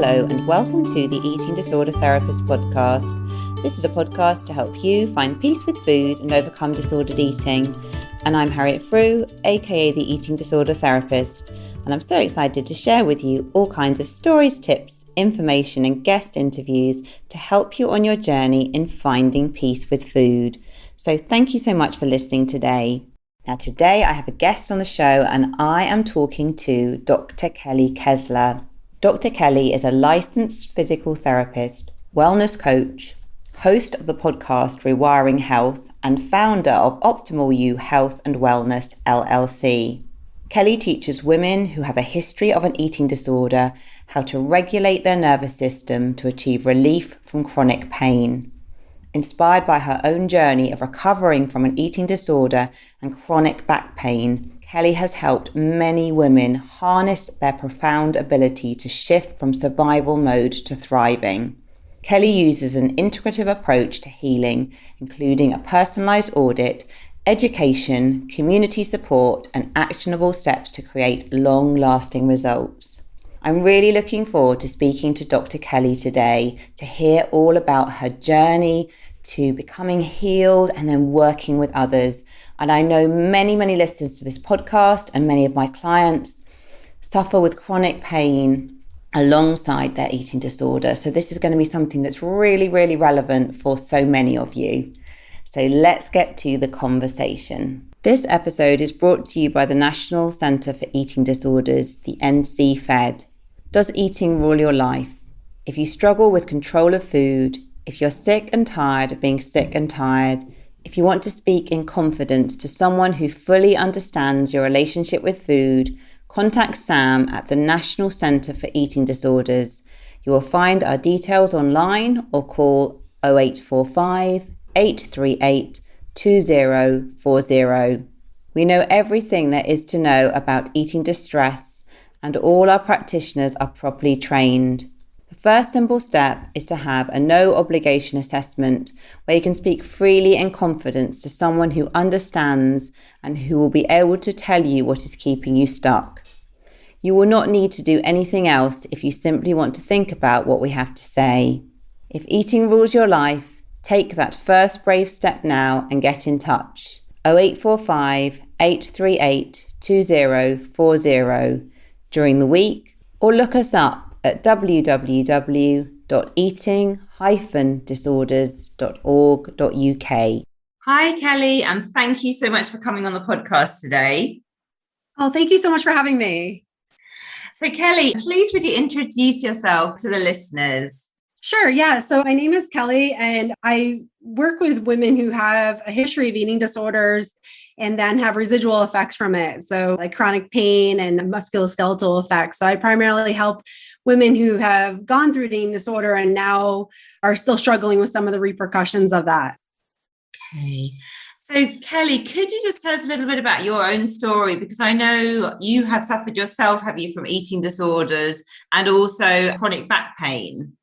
Hello and welcome to the Eating Disorder Therapist podcast. This is a podcast to help you find peace with food and overcome disordered eating. And I'm Harriet Frew, aka the Eating Disorder Therapist. And I'm so excited to share with you all kinds of stories, tips, information and guest interviews to help you on your journey in finding peace with food. So thank you so much for listening today. Now today I have a guest on the show and I am talking to Dr. Kelly Kessler. Dr. Kelly is a licensed physical therapist, wellness coach, host of the podcast Rewiring Health, and founder of Optimal You Health and Wellness LLC. Kelly teaches women who have a history of an eating disorder how to regulate their nervous system to achieve relief from chronic pain. Inspired by her own journey of recovering from an eating disorder and chronic back pain, Kelly has helped many women harness their profound ability to shift from survival mode to thriving. Kelly uses an integrative approach to healing, including a personalized audit, education, community support, and actionable steps to create long-lasting results. I'm really looking forward to speaking to Dr. Kelly today to hear all about her journey to becoming healed and then working with others. And I know many listeners to this podcast and many of my clients suffer with chronic pain alongside their eating disorder. So this is going to be something that's really relevant for so many of you. So let's get to the conversation. This episode is brought to you by the National Centre for Eating Disorders, the NC-FED. Does eating rule your life? If you struggle with control of food, if you're sick and tired of being sick and tired, if you want to speak in confidence to someone who fully understands your relationship with food, contact Sam at the National Centre for Eating Disorders. You will find our details online or call 0845 838 2040. We know everything there is to know about eating distress, and all our practitioners are properly trained. The first simple step is to have a no obligation assessment where you can speak freely in confidence to someone who understands and who will be able to tell you what is keeping you stuck. You will not need to do anything else if you simply want to think about what we have to say. If eating rules your life, take that first brave step now and get in touch. 0845 838 2040 during the week, or look us up at www.eating-disorders.org.uk. Hi, Kelly, and thank you so much for coming on the podcast today. Oh, thank you so much for having me. So, Kelly, please would you introduce yourself to the listeners? Sure, yeah. So my name is Kelly, and I work with women who have a history of eating disorders and then have residual effects from it. So like chronic pain and musculoskeletal effects. So I primarily help women who have gone through an eating disorder and now are still struggling with some of the repercussions of that. Okay. So Kelly, could you just tell us a little bit about your own story? Because I know you have suffered yourself, have you, from eating disorders and also chronic back pain?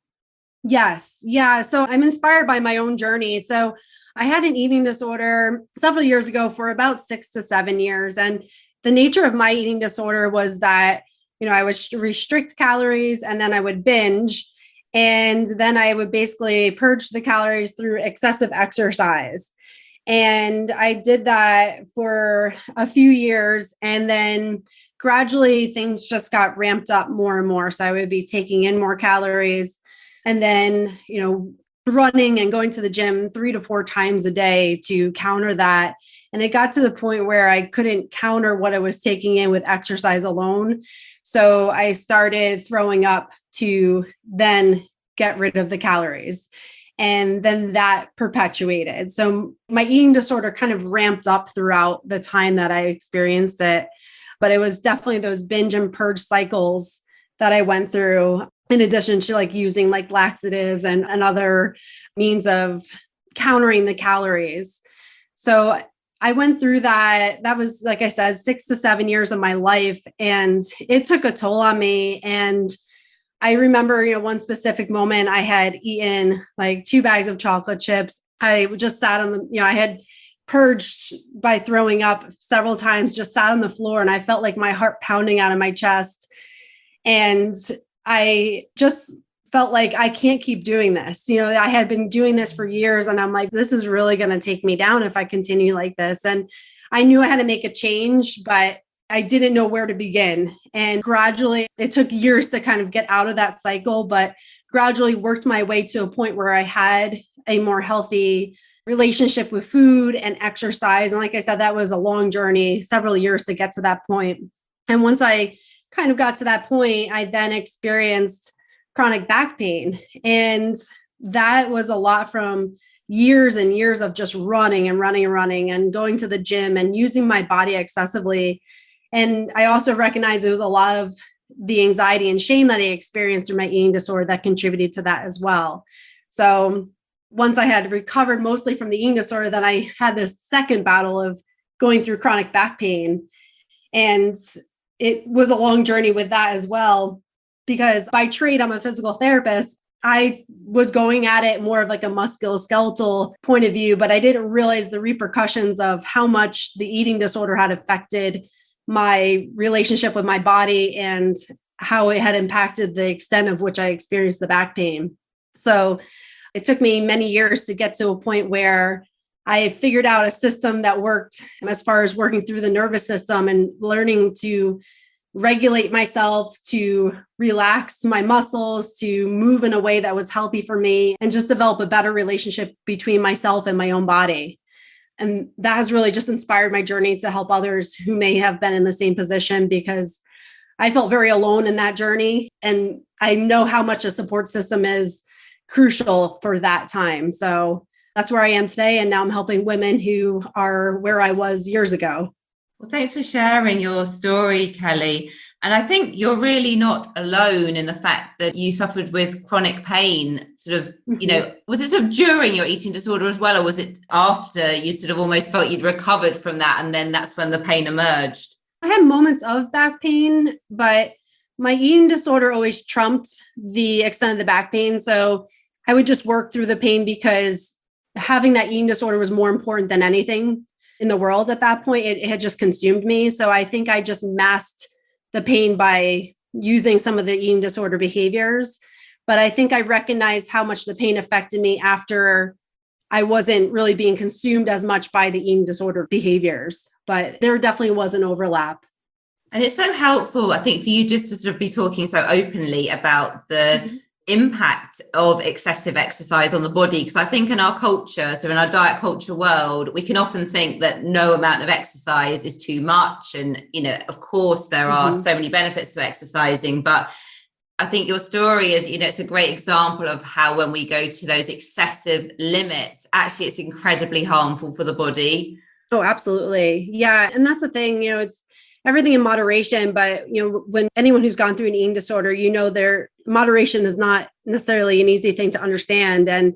Yes. Yeah. So I'm inspired by my own journey. So I had an eating disorder several years ago for about 6 to 7 years. And the nature of my eating disorder was that, I would restrict calories and then I would binge. And then I would basically purge the calories through excessive exercise. And I did that for a few years. And then gradually things just got ramped up more and more. So I would be taking in more calories and then, running and going to the gym 3 to 4 times a day to counter that. And it got to the point where I couldn't counter what I was taking in with exercise alone. So I started throwing up to then get rid of the calories. And then that perpetuated. So my eating disorder kind of ramped up throughout the time that I experienced it. But it was definitely those binge and purge cycles that I went through, in addition to like using like laxatives and other means of countering the calories. So I went through that. That was, like I said, 6 to 7 years of my life, and it took a toll on me. And I remember, one specific moment I had eaten like 2 bags of chocolate chips. I just sat on the, I had purged by throwing up several times, just sat on the floor, and I felt like my heart pounding out of my chest. And I just felt like I can't keep doing this. I had been doing this for years and I'm like, this is really going to take me down if I continue like this. And I knew I had to make a change, but I didn't know where to begin. And gradually, it took years to kind of get out of that cycle, but gradually worked my way to a point where I had a more healthy relationship with food and exercise. And like I said, that was a long journey, several years to get to that point. And once I kind of got to that point, I then experienced chronic back pain. And that was a lot from years and years of just running and going to the gym and using my body excessively. And I also recognized it was a lot of the anxiety and shame that I experienced through my eating disorder that contributed to that as well. So once I had recovered mostly from the eating disorder, then I had this second battle of going through chronic back pain. And it was a long journey with that as well, because by trade, I'm a physical therapist. I was going at it more of like a musculoskeletal point of view, but I didn't realize the repercussions of how much the eating disorder had affected my relationship with my body and how it had impacted the extent of which I experienced the back pain. So it took me many years to get to a point where I figured out a system that worked as far as working through the nervous system and learning to regulate myself, to relax my muscles, to move in a way that was healthy for me, and just develop a better relationship between myself and my own body. And that has really just inspired my journey to help others who may have been in the same position, because I felt very alone in that journey. And I know how much a support system is crucial for that time. So that's where I am today. And now I'm helping women who are where I was years ago. Well, thanks for sharing your story, Kelly. And I think you're really not alone in the fact that you suffered with chronic pain, sort of, was it sort of during your eating disorder as well, or was it after you sort of almost felt you'd recovered from that and then that's when the pain emerged? I had moments of back pain, but my eating disorder always trumped the extent of the back pain. So I would just work through the pain because having that eating disorder was more important than anything in the world at that point. It had just consumed me. So I think I just masked the pain by using some of the eating disorder behaviors. But I think I recognized how much the pain affected me after I wasn't really being consumed as much by the eating disorder behaviors. But there definitely was an overlap. And it's so helpful, I think, for you just to sort of be talking so openly about the impact of excessive exercise on the body, because I think in our culture, so in our diet culture world, we can often think that no amount of exercise is too much. And, of course, there are so many benefits to exercising, but I think your story is, it's a great example of how when we go to those excessive limits, actually it's incredibly harmful for the body. Oh, absolutely. Yeah. And that's the thing, it's everything in moderation, but when anyone who's gone through an eating disorder, their moderation is not necessarily an easy thing to understand. And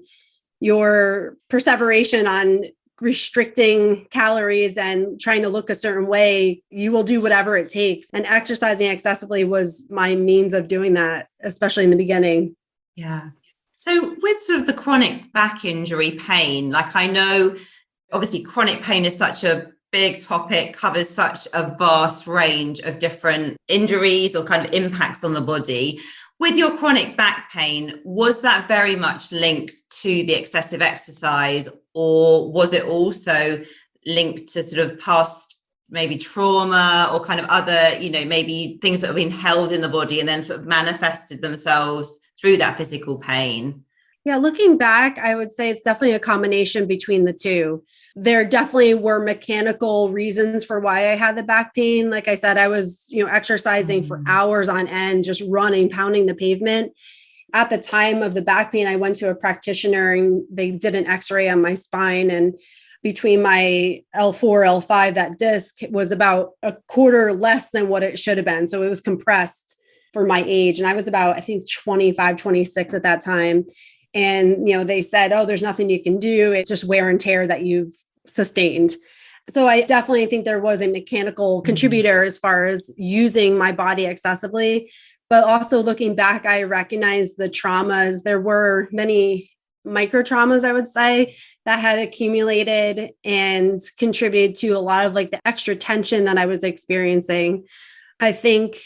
your perseveration on restricting calories and trying to look a certain way, you will do whatever it takes. And exercising excessively was my means of doing that, especially in the beginning. Yeah. So with sort of the chronic back injury pain, like I know, obviously chronic pain is such a big topic, covers such a vast range of different injuries or kind of impacts on the body. With your chronic back pain, was that very much linked to the excessive exercise, or was it also linked to sort of past maybe trauma or kind of other, maybe things that have been held in the body and then sort of manifested themselves through that physical pain? Yeah, looking back, I would say it's definitely a combination between the two. There definitely were mechanical reasons for why I had the back pain. Like I said, I was, exercising for hours on end, just running, pounding the pavement. At the time of the back pain, I went to a practitioner and they did an x-ray on my spine. And between my L4, L5, that disc was about a quarter less than what it should have been. So it was compressed for my age. And I was about, I think, 25, 26 at that time. And, they said, oh, there's nothing you can do. It's just wear and tear that you've sustained. So I definitely think there was a mechanical contributor as far as using my body excessively. But also looking back, I recognize the traumas. There were many micro traumas, I would say, that had accumulated and contributed to a lot of like the extra tension that I was experiencing. I think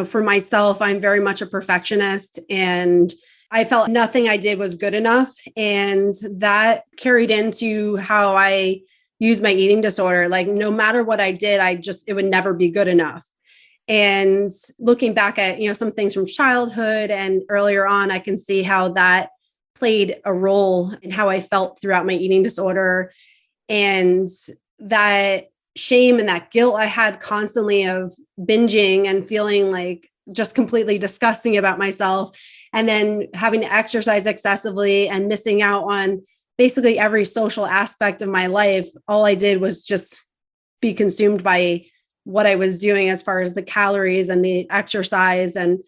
for myself, I'm very much a perfectionist, and I felt nothing I did was good enough. And that carried into how I use my eating disorder. Like no matter what I did, it would never be good enough. And looking back at, some things from childhood and earlier on, I can see how that played a role in how I felt throughout my eating disorder. And that shame and that guilt I had constantly of binging and feeling like just completely disgusting about myself, and then having to exercise excessively and missing out on basically every social aspect of my life. All I did was just be consumed by what I was doing as far as the calories and the exercise. And,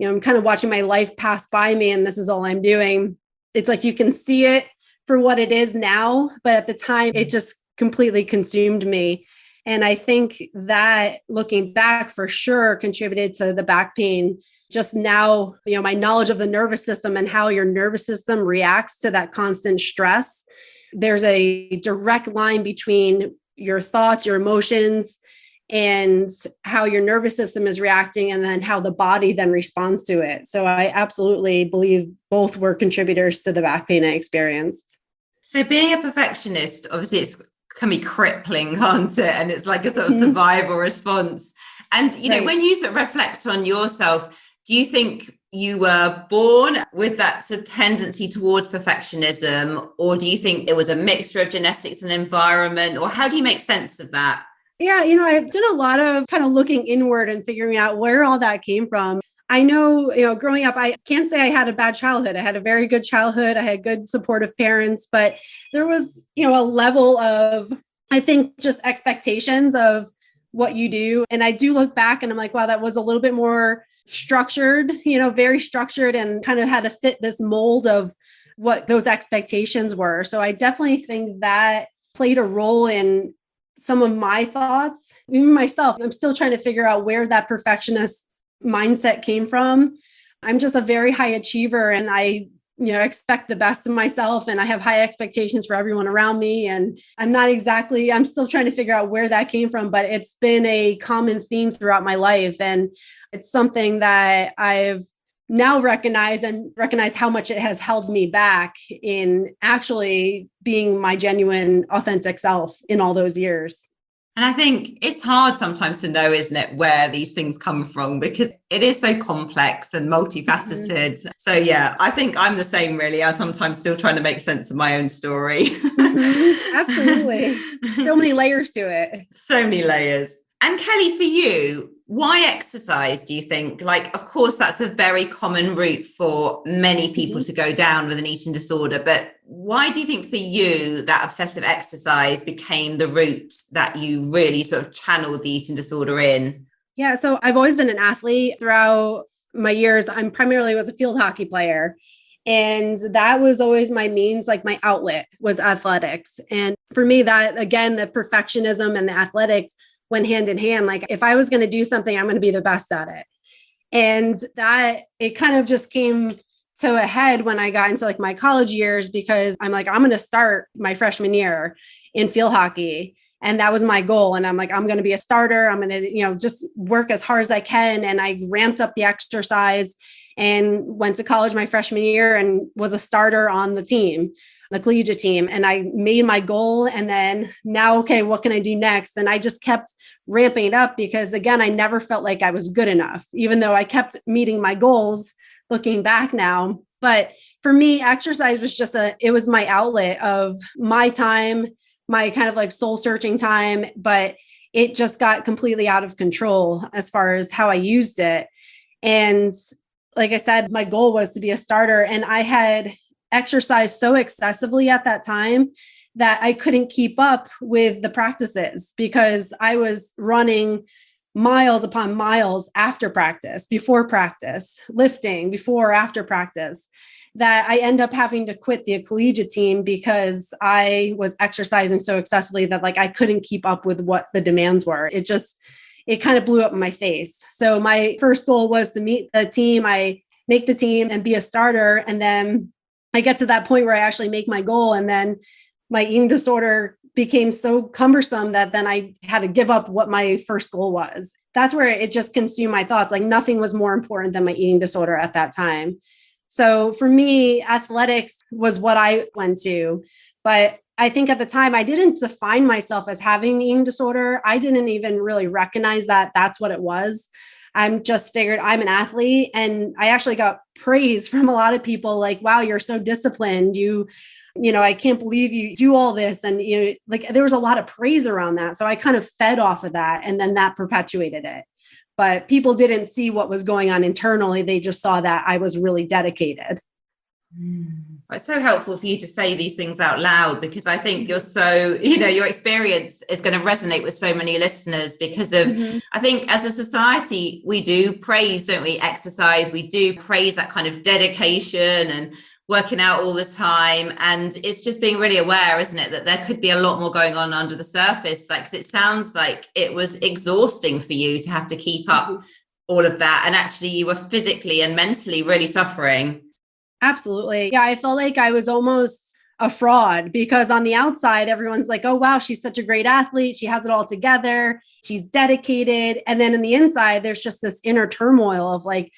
I'm kind of watching my life pass by me, and this is all I'm doing. It's like you can see it for what it is now, but at the time it just completely consumed me. And I think that looking back for sure contributed to the back pain. Just now, my knowledge of the nervous system and how your nervous system reacts to that constant stress. There's a direct line between your thoughts, your emotions, and how your nervous system is reacting, and then how the body then responds to it. So I absolutely believe both were contributors to the back pain I experienced. So being a perfectionist, obviously it can be crippling, can't it? And it's like a sort of survival response. And, Right. when you sort of reflect on yourself, do you think you were born with that sort of tendency towards perfectionism, or do you think it was a mixture of genetics and environment, or how do you make sense of that? Yeah, I've done a lot of kind of looking inward and figuring out where all that came from. I know, growing up, I can't say I had a bad childhood. I had a very good childhood. I had good supportive parents, but there was, a level of, I think, just expectations of what you do. And I do look back and I'm like, wow, that was a little bit more structured, very structured, and kind of had to fit this mold of what those expectations were. So I definitely think that played a role in some of my thoughts. Even myself, I'm still trying to figure out where that perfectionist mindset came from. I'm just a very high achiever, and I, expect the best of myself, and I have high expectations for everyone around me. And I'm still trying to figure out where that came from, but it's been a common theme throughout my life. And it's something that I've now recognize how much it has held me back in actually being my genuine, authentic self in all those years. And I think it's hard sometimes to know, isn't it, where these things come from, because it is so complex and multifaceted. Mm-hmm. So, yeah, I think I'm the same, really. I'm sometimes still trying to make sense of my own story. Mm-hmm. Absolutely. So many layers to it. So many layers. And Kelly, for you, why exercise, do you think? Like, of course, that's a very common route for many people to go down with an eating disorder. But why do you think for you that obsessive exercise became the route that you really sort of channeled the eating disorder in? Yeah, so I've always been an athlete throughout my years. I'm primarily was a field hockey player. And that was always my means, like my outlet was athletics. And for me, that, again, the perfectionism and the athletics went hand in hand. Like if I was going to do something, I'm going to be the best at it. And that it kind of just came to a head when I got into like my college years, because I'm like, I'm going to start my freshman year in field hockey. And that was my goal. And I'm like, I'm going to be a starter. I'm going to, just work as hard as I can. And I ramped up the exercise and went to college my freshman year and was a starter on the team, the collegiate team. And I made my goal. And then now, okay, what can I do next? And I just kept ramping it up because, again, I never felt like I was good enough, even though I kept meeting my goals looking back now. But for me, exercise was it was my outlet of my time, my kind of like soul searching time, but it just got completely out of control as far as how I used it. And like I said, my goal was to be a starter, and I had exercised so excessively at that time that I couldn't keep up with the practices because I was running miles upon miles after practice, before practice, lifting before or after practice, that I end up having to quit the collegiate team because I was exercising so excessively that like I couldn't keep up with what the demands were. It kind of blew up in my face. So my first goal was to meet the team. I make the team and be a starter. And then I get to that point where I actually make my goal. And then my eating disorder became so cumbersome that then I had to give up what my first goal was. That's where it just consumed my thoughts. Like nothing was more important than my eating disorder at that time. So for me, athletics was what I went to. But I think at the time I didn't define myself as having an eating disorder. I didn't even really recognize that that's what it was. I'm just figured I'm an athlete. And I actually got praise from a lot of people like, wow, you're so disciplined. I can't believe you do all this. And, like there was a lot of praise around that. So I kind of fed off of that. And then that perpetuated it. But people didn't see what was going on internally. They just saw that I was really dedicated. It's so helpful for you to say these things out loud, because I think you're so, your experience is going to resonate with so many listeners because of, I think as a society, we do praise, don't we? Exercise, we do praise that kind of dedication and working out all the time. And it's just being really aware, isn't it, that there could be a lot more going on under the surface. Like, 'cause it sounds like it was exhausting for you to have to keep up all of that. And actually you were physically and mentally really suffering. Absolutely. Yeah, I felt like I was almost a fraud because on the outside, everyone's like, oh, wow, she's such a great athlete. She has it all together. She's dedicated. And then in the inside, there's just this inner turmoil of like,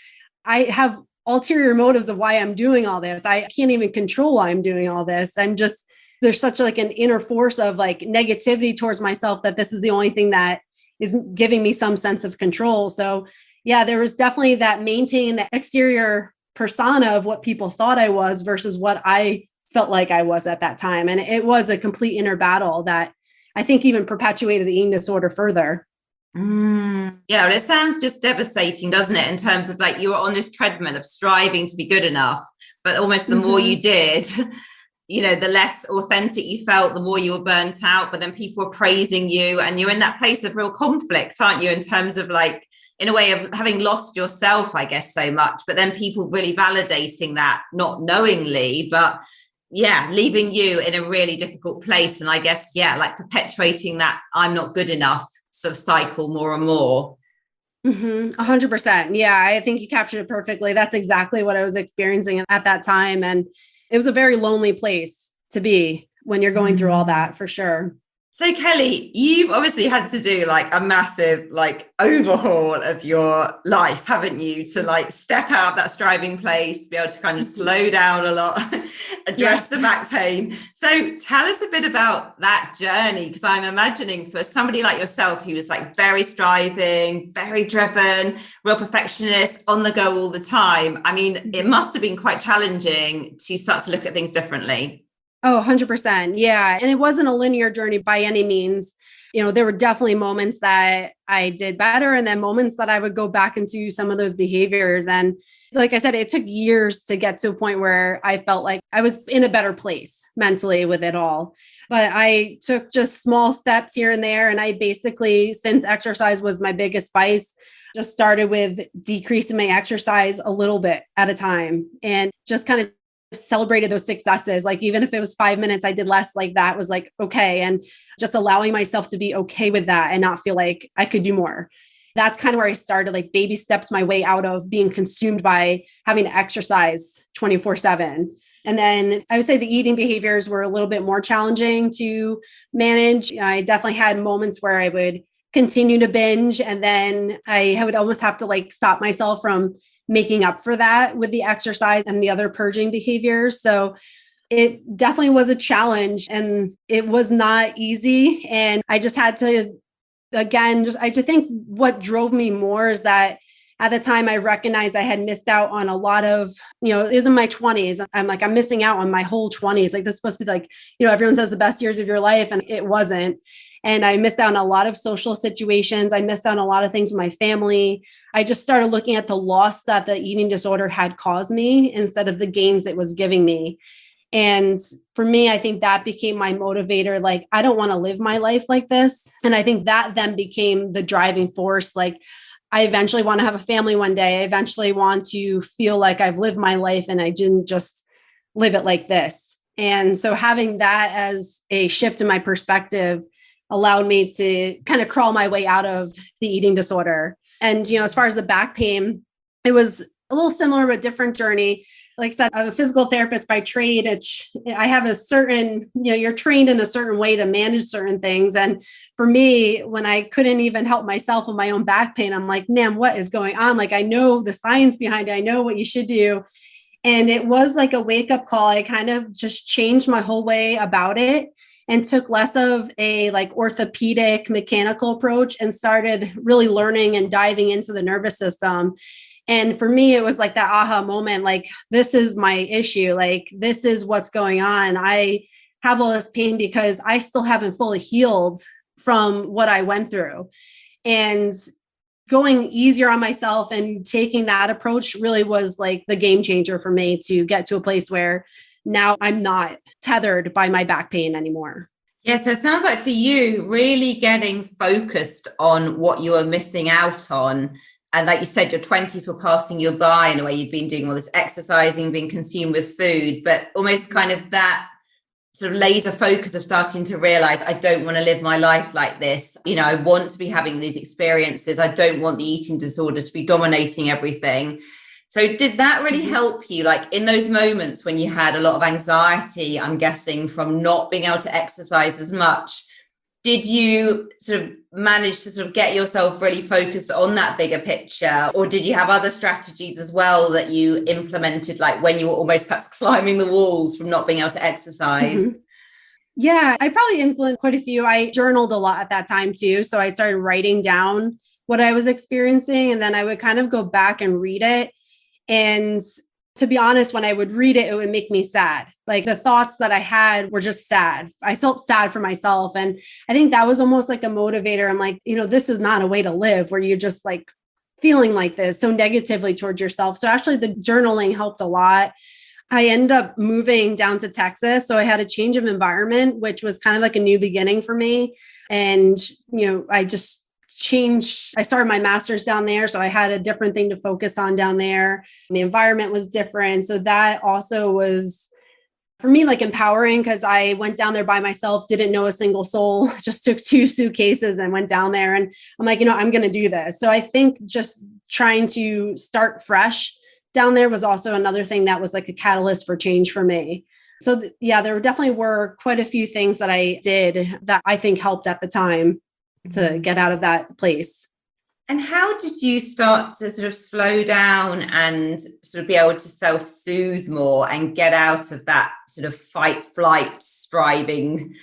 I have ulterior motives of why I'm doing all this. I can't even control why I'm doing all this. There's such like an inner force of like negativity towards myself that this is the only thing that is giving me some sense of control. So yeah, there was definitely that maintaining the exterior persona of what people thought I was versus what I felt like I was at that time. And it was a complete inner battle that I think even perpetuated the eating disorder further. Yeah, well, it sounds just devastating, doesn't it? In terms of like you were on this treadmill of striving to be good enough, but almost the more you did, the less authentic you felt, the more you were burnt out, but then people were praising you and you're in that place of real conflict, aren't you? In terms of like, in a way of having lost yourself, I guess, so much, but then people really validating that, not knowingly, but yeah, leaving you in a really difficult place. And I guess, yeah, like perpetuating that I'm not good enough sort of cycle more and more. 100%. Yeah, I think you captured it perfectly. That's exactly what I was experiencing at that time. And it was a very lonely place to be when you're going through all that, for sure. So Kelly, you've obviously had to do like a massive like overhaul of your life, haven't you? To like step out of that striving place, be able to kind of slow down a lot, address the back pain. So tell us a bit about that journey, because I'm imagining for somebody like yourself who was like very striving, very driven, real perfectionist, on the go all the time. I mean, it must have been quite challenging to start to look at things differently. Oh, 100%. Yeah. And it wasn't a linear journey by any means. There were definitely moments that I did better and then moments that I would go back into some of those behaviors. And like I said, it took years to get to a point where I felt like I was in a better place mentally with it all. But I took just small steps here and there. And I basically, since exercise was my biggest vice, just started with decreasing my exercise a little bit at a time and just kind of celebrated those successes. Like even if it was 5 minutes, I did less, like that was like, okay. And just allowing myself to be okay with that and not feel like I could do more. That's kind of where I started, like baby steps my way out of being consumed by having to exercise 24/7. And then I would say the eating behaviors were a little bit more challenging to manage. I definitely had moments where I would continue to binge and then I would almost have to like stop myself from making up for that with the exercise and the other purging behaviors. So it definitely was a challenge and it was not easy. And I just had to, again, I just think what drove me more is that at the time I recognized I had missed out on a lot of, it was in my 20s. I'm missing out on my whole 20s. Like this is supposed to be like, everyone says the best years of your life and it wasn't. And I missed out on a lot of social situations. I missed out on a lot of things with my family. I just started looking at the loss that the eating disorder had caused me instead of the gains it was giving me. And for me, I think that became my motivator. Like, I don't want to live my life like this. And I think that then became the driving force. Like, I eventually want to have a family one day. I eventually want to feel like I've lived my life and I didn't just live it like this. And so having that as a shift in my perspective allowed me to kind of crawl my way out of the eating disorder. And, as far as the back pain, it was a little similar, but different journey. like I said, I'm a physical therapist by trade. I have a certain, you're trained in a certain way to manage certain things. And for me, when I couldn't even help myself with my own back pain, I'm like, man, what is going on? Like, I know the science behind it. I know what you should do. And it was like a wake up call. I kind of just changed my whole way about it and took less of a like orthopedic mechanical approach and started really learning and diving into the nervous system. And for me, it was like that aha moment, like, this is my issue. Like, this is what's going on. I have all this pain because I still haven't fully healed from what I went through. And going easier on myself and taking that approach really was like the game changer for me to get to a place where now I'm not tethered by my back pain anymore. Yeah, so it sounds like for you, really getting focused on what you were missing out on. And like you said, your 20s were passing you by in a way. You'd been doing all this exercising, being consumed with food, but almost kind of that sort of laser focus of starting to realize, I don't want to live my life like this. I want to be having these experiences. I don't want the eating disorder to be dominating everything. So did that really help you? Like in those moments when you had a lot of anxiety, I'm guessing from not being able to exercise as much, did you sort of manage to sort of get yourself really focused on that bigger picture? Or did you have other strategies as well that you implemented, like when you were almost perhaps climbing the walls from not being able to exercise? Mm-hmm. Yeah, I probably implemented quite a few. I journaled a lot at that time too. So I started writing down what I was experiencing, and then I would kind of go back and read it. And to be honest, when I would read it, it would make me sad. Like the thoughts that I had were just sad. I felt sad for myself. And I think that was almost like a motivator. I'm like, this is not a way to live where you're just like feeling like this so negatively towards yourself. So actually the journaling helped a lot. I ended up moving down to Texas. So I had a change of environment, which was kind of like a new beginning for me. And, I started my master's down there. So I had a different thing to focus on down there. The environment was different. So that also was for me like empowering because I went down there by myself, didn't know a single soul, just took 2 suitcases and went down there. And I'm like, I'm going to do this. So I think just trying to start fresh down there was also another thing that was like a catalyst for change for me. So there definitely were quite a few things that I did that I think helped at the time to get out of that place. And how did you start to sort of slow down and sort of be able to self-soothe more and get out of that sort of fight, flight, striving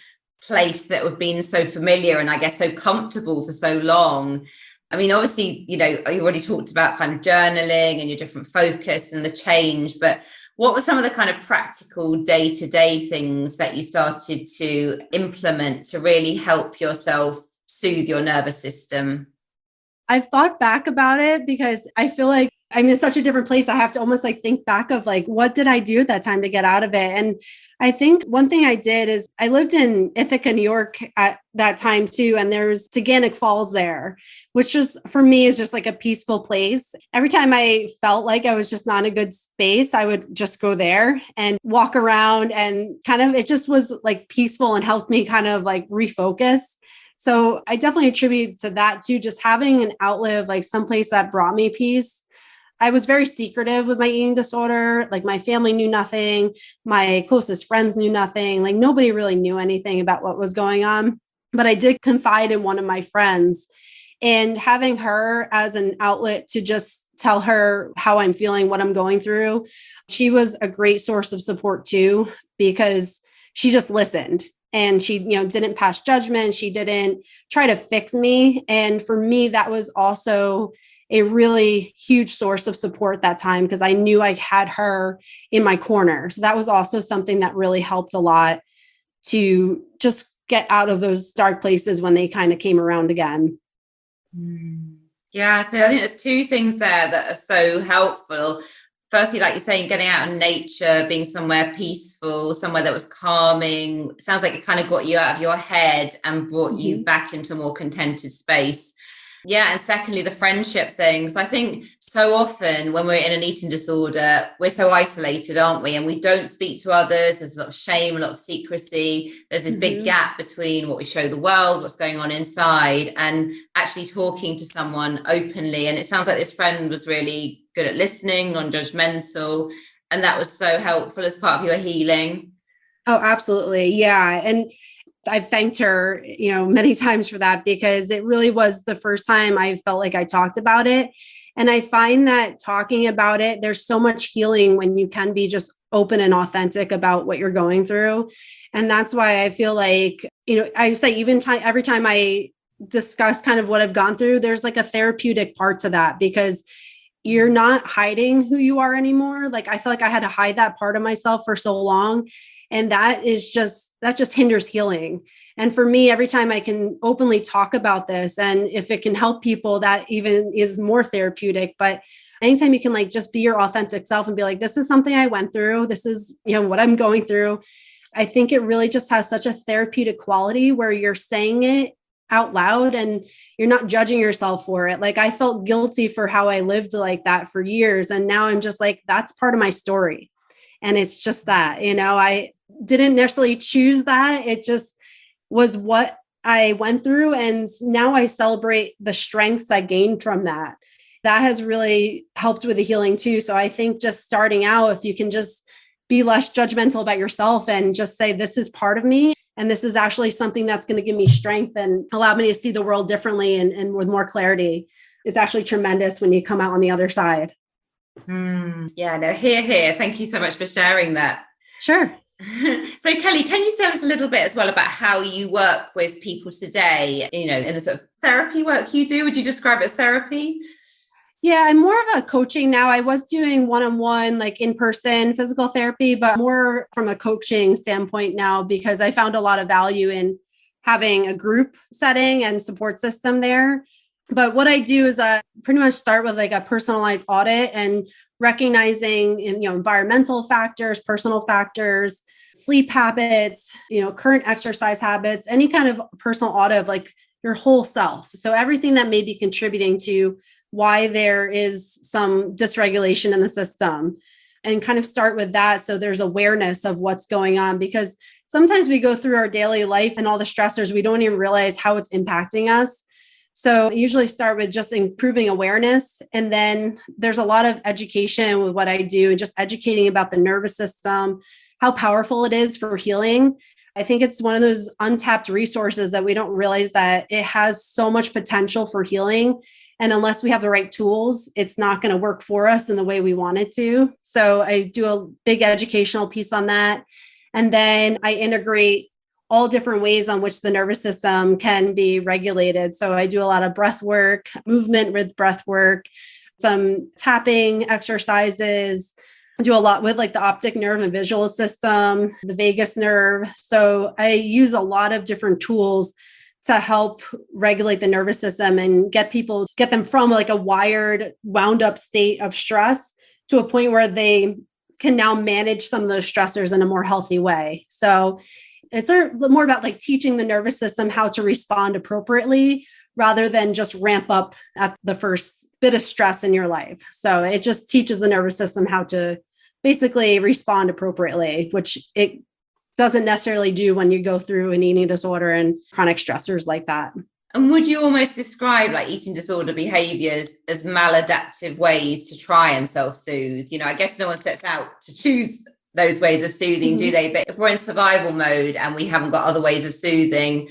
place that had been so familiar and I guess so comfortable for so long? I mean, obviously, you already talked about kind of journaling and your different focus and the change, but what were some of the kind of practical day-to-day things that you started to implement to really help yourself soothe your nervous system? I've thought back about it because I feel like I'm in such a different place. I have to almost like think back of like, what did I do at that time to get out of it? And I think one thing I did is I lived in Ithaca, New York at that time too. And there's Taganic Falls there, which is for me is just like a peaceful place. Every time I felt like I was just not in a good space, I would just go there and walk around and kind of, it just was like peaceful and helped me kind of like refocus. So I definitely attribute to that too, just having an outlet, like someplace that brought me peace. I was very secretive with my eating disorder. Like my family knew nothing. My closest friends knew nothing. Like nobody really knew anything about what was going on. But I did confide in one of my friends, and having her as an outlet to just tell her how I'm feeling, what I'm going through. She was a great source of support too, because she just listened. And she, didn't pass judgment. She didn't try to fix me. And for me, that was also a really huge source of support that time because I knew I had her in my corner. So that was also something that really helped a lot to just get out of those dark places when they kind of came around again. Yeah, so I think there's 2 things there that are so helpful. Firstly, like you're saying, getting out in nature, being somewhere peaceful, somewhere that was calming. It sounds like it kind of got you out of your head and brought you back into a more contented space. Yeah. And secondly, the friendship things. I think so often when we're in an eating disorder, we're so isolated, aren't we? And we don't speak to others. There's a lot of shame, a lot of secrecy. There's this big gap between what we show the world, what's going on inside, and actually talking to someone openly. And it sounds like this friend was really good at listening, non-judgmental, And that was so helpful as part of your healing. Oh, absolutely. Yeah. And I've thanked her, many times for that, because it really was the first time I felt like I talked about it. And I find that talking about it, there's so much healing when you can be just open and authentic about what you're going through. And that's why I feel like, I say every time I discuss kind of what I've gone through, there's like a therapeutic part to that, because you're not hiding who you are anymore. Like, I feel like I had to hide that part of myself for so long. And that just hinders healing. And for me, every time I can openly talk about this, and if it can help people, that even is more therapeutic. But anytime you can like just be your authentic self and be like, this is something I went through, this is, what I'm going through. I think it really just has such a therapeutic quality where you're saying it out loud and you're not judging yourself for it. Like, I felt guilty for how I lived like that for years. And now I'm just like, that's part of my story. And it's just that, I didn't necessarily choose that. It just was what I went through. And now I celebrate the strengths I gained from that. That has really helped with the healing too. So I think just starting out, if you can just be less judgmental about yourself and just say, this is part of me. And this is actually something that's going to give me strength and allow me to see the world differently and with more clarity. It's actually tremendous when you come out on the other side. Yeah, no, here. Thank you so much for sharing that. Sure. So Kelly, can you tell us a little bit as well about how you work with people today, in the sort of therapy work you do? Would you describe it as therapy? Yeah, I'm more of a coaching now. I was doing one-on-one, like in-person physical therapy, but more from a coaching standpoint now, because I found a lot of value in having a group setting and support system there. But what I do is I pretty much start with like a personalized audit and recognizing, environmental factors, personal factors, sleep habits, current exercise habits, any kind of personal audit of like your whole self. So everything that may be contributing to why there is some dysregulation in the system, and kind of start with that. So there's awareness of what's going on, because sometimes we go through our daily life and all the stressors, we don't even realize how it's impacting us. So I usually start with just improving awareness. And then there's a lot of education with what I do, and just educating about the nervous system, how powerful it is for healing. I think it's one of those untapped resources that we don't realize that it has so much potential for healing. And unless we have the right tools, it's not going to work for us in the way we want it to. So I do a big educational piece on that. And then I integrate all different ways on which the nervous system can be regulated. So I do a lot of breath work, movement with breath work, some tapping exercises. I do a lot with like the optic nerve and visual system, the vagus nerve. So I use a lot of different tools to help regulate the nervous system and get them from like a wound up state of stress to a point where they can now manage some of those stressors in a more healthy way. So it's more about like teaching the nervous system how to respond appropriately rather than just ramp up at the first bit of stress in your life. So it just teaches the nervous system how to basically respond appropriately, which it doesn't necessarily do when you go through an eating disorder and chronic stressors like that. And would you almost describe like eating disorder behaviors as maladaptive ways to try and self-soothe? I guess no one sets out to choose those ways of soothing, do they? But if we're in survival mode and we haven't got other ways of soothing,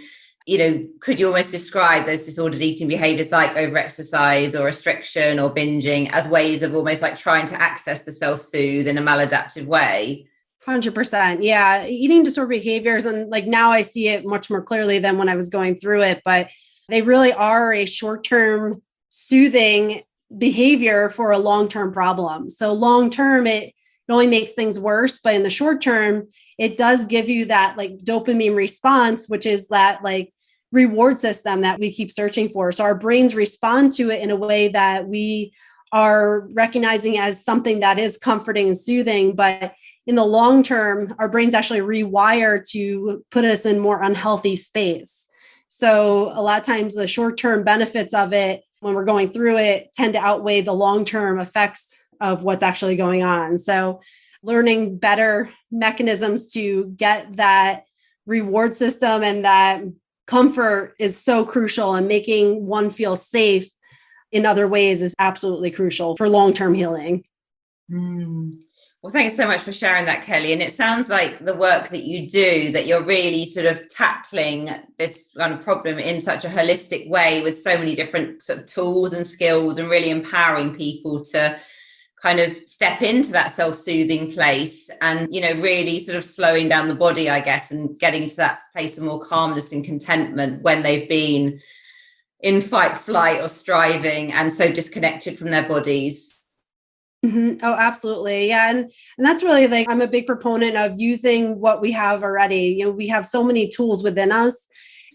could you almost describe those disordered eating behaviors like overexercise or restriction or binging as ways of almost like trying to access the self-soothe in a maladaptive way? 100%. Yeah. Eating disorder behaviors. And like now I see it much more clearly than when I was going through it, but they really are a short-term soothing behavior for a long-term problem. So long-term, it only makes things worse, but in the short term, it does give you that like dopamine response, which is that like reward system that we keep searching for. So our brains respond to it in a way that we are recognizing as something that is comforting and soothing. But in the long term, our brains actually rewire to put us in more unhealthy space. So a lot of times the short-term benefits of it when we're going through it tend to outweigh the long-term effects of what's actually going on. So learning better mechanisms to get that reward system and that comfort is so crucial, and making one feel safe in other ways is absolutely crucial for long-term healing. Well, thanks so much for sharing that, Kelly. And it sounds like the work that you do, that you're really sort of tackling this kind of problem in such a holistic way with so many different sort of tools and skills, and really empowering people to kind of step into that self-soothing place and, really sort of slowing down the body, I guess, and getting to that place of more calmness and contentment when they've been in fight, flight or striving and so disconnected from their bodies. Mm-hmm. Oh, absolutely. Yeah. And that's really like, I'm a big proponent of using what we have already. We have so many tools within us.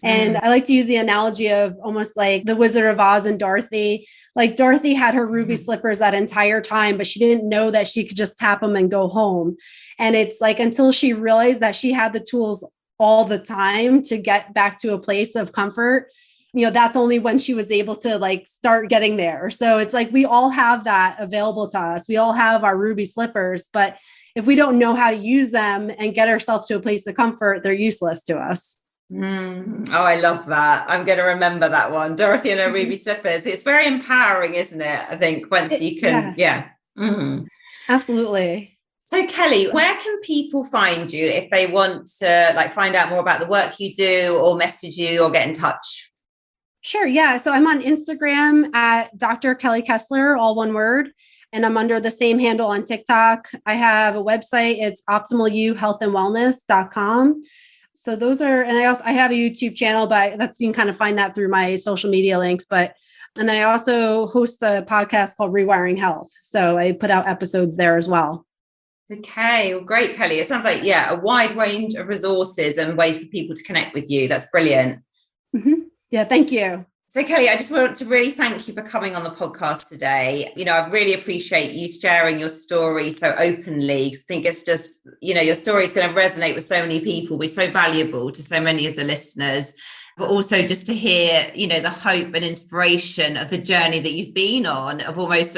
And I like to use the analogy of almost like the Wizard of Oz and Dorothy. Like Dorothy had her ruby slippers that entire time, but she didn't know that she could just tap them and go home. And it's like until she realized that she had the tools all the time to get back to a place of comfort, that's only when she was able to like start getting there. So it's like we all have that available to us. We all have our ruby slippers, but if we don't know how to use them and get ourselves to a place of comfort, they're useless to us. Oh, I love that. I'm going to remember that one. Dorothy and her ruby slippers. It's very empowering, isn't it? I think once you can, Absolutely. So Kelly, where can people find you if they want to like find out more about the work you do or message you or get in touch? Sure. Yeah. So I'm on Instagram at Dr. Kelly Kessler, all one word. And I'm under the same handle on TikTok. I have a website. It's optimaluhealthandwellness.com. So those are, and I have a YouTube channel, but you can kind of find that through my social media links. And then I also host a podcast called Rewiring Health. So I put out episodes there as well. Okay, well, great, Kelly. It sounds like, a wide range of resources and ways for people to connect with you. That's brilliant. Mm-hmm. Yeah, thank you. So Kelly, I just want to really thank you for coming on the podcast today. I really appreciate you sharing your story so openly. I think it's just, your story is going to resonate with so many people, be so valuable to so many of the listeners, but also just to hear, the hope and inspiration of the journey that you've been on of almost,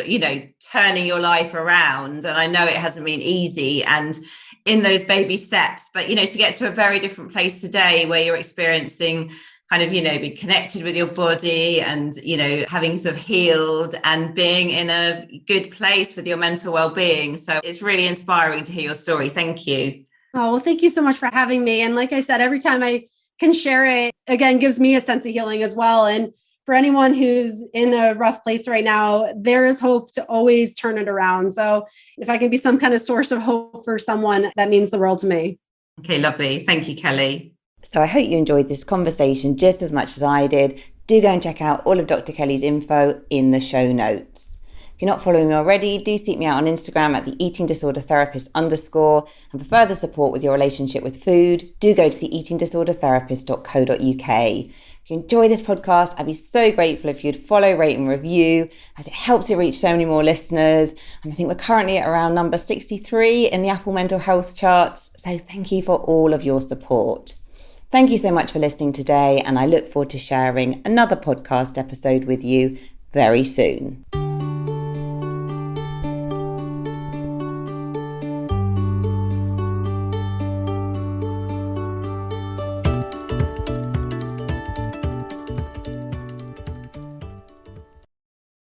turning your life around. And I know it hasn't been easy and in those baby steps, but, to get to a very different place today where you're experiencing kind of, be connected with your body and, having sort of healed and being in a good place with your mental well-being. So it's really inspiring to hear your story. Thank you. Oh, well, thank you so much for having me. And like I said, every time I can share it, again, gives me a sense of healing as well. And for anyone who's in a rough place right now, there is hope to always turn it around. So if I can be some kind of source of hope for someone, that means the world to me. Okay, lovely. Thank you, Kelly. So I hope you enjoyed this conversation just as much as I did. Do go and check out all of Dr. Kelly's info in the show notes. If you're not following me already, do seek me out on Instagram at the Eating Disorder Therapist _. And for further support with your relationship with food, do go to the eatingdisordertherapist.co.uk. If you enjoy this podcast, I'd be so grateful if you'd follow, rate and review, as it helps it reach so many more listeners. And I think we're currently at around number 63 in the Apple mental health charts. So thank you for all of your support. Thank you so much for listening today, and I look forward to sharing another podcast episode with you very soon.